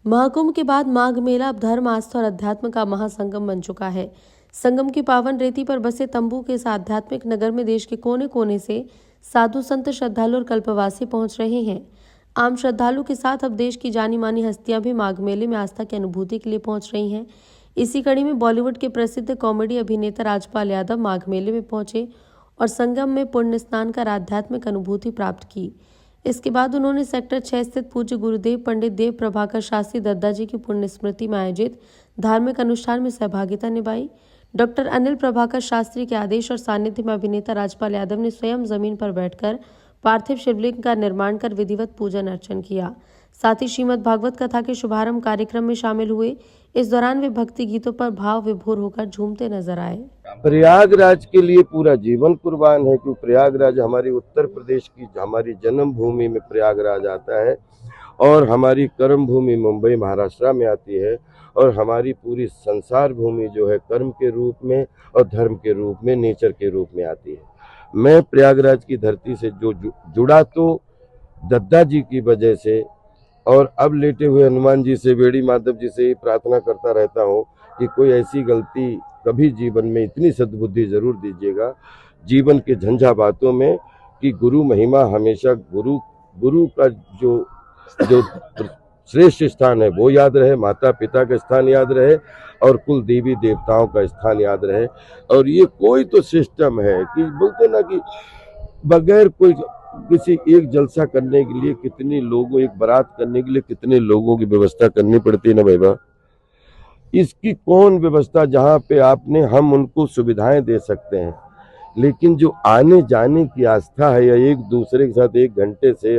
महाकुंभ के बाद माघ मेला अब धर्म, आस्था और अध्यात्म का महासंगम बन चुका है। संगम की पावन रेती पर बसे तंबू के इस आध्यात्मिक नगर में देश के कोने कोने से साधु संत, श्रद्धालु और कल्पवासी पहुंच रहे हैं। आम श्रद्धालु के साथ अब देश की जानी मानी हस्तियां भी माघ मेले में आस्था की अनुभूति के लिए पहुंच रही हैं। इसी कड़ी में बॉलीवुड के प्रसिद्ध कॉमेडी अभिनेता राजपाल यादव माघ मेले में पहुंचे और संगम में पुण्य स्नान कर आध्यात्मिक अनुभूति प्राप्त की। इसके बाद उन्होंने सेक्टर 6 स्थित पूज्य गुरुदेव पंडित देव प्रभाकर शास्त्री दद्दा जी की पुण्य स्मृति में आयोजित धार्मिक अनुष्ठान में सहभागिता निभाई। डॉक्टर अनिल प्रभाकर शास्त्री के आदेश और सानिध्य में अभिनेता राजपाल यादव ने स्वयं जमीन पर बैठकर पार्थिव शिवलिंग का निर्माण कर विधिवत पूजन अर्चन किया। साथ ही श्रीमद् भागवत कथा के शुभारंभ कार्यक्रम में शामिल हुए। इस दौरान वे भक्ति गीतों पर भाव विभोर होकर झूमते नजर आए। प्रयागराज के लिए पूरा जीवन कुर्बान है, क्योंकि प्रयागराज हमारी उत्तर प्रदेश की हमारी जन्मभूमि में प्रयागराज आता है और हमारी कर्म भूमि मुंबई महाराष्ट्र में आती है और हमारी पूरी संसार भूमि जो है कर्म के रूप में और धर्म के रूप में, नेचर के रूप में आती है। मैं प्रयागराज की धरती से जो जुड़ा तो दद्दा जी की वजह से और अब लेटे हुए हनुमान जी से, बेड़ी माधव जी से ही प्रार्थना करता रहता हूँ कि कोई ऐसी गलती कभी जीवन में, इतनी सद्बुद्धि जरूर दीजिएगा जीवन के झंझा बातों में कि गुरु महिमा हमेशा गुरु का जो श्रेष्ठ स्थान है वो याद रहे, माता पिता का स्थान याद रहे और कुल देवी देवताओं का स्थान याद रहे। और ये कोई तो सिस्टम है कि बोलते ना कि बगैर कोई किसी एक जलसा करने के लिए कितने लोगों, एक बारात करने के लिए कितने लोगों की व्यवस्था करनी पड़ती है ना भाई। इसकी कौन व्यवस्था जहाँ पे हम उनको सुविधाएं दे सकते हैं, लेकिन जो आने जाने की आस्था है या एक दूसरे के साथ 1 घंटे से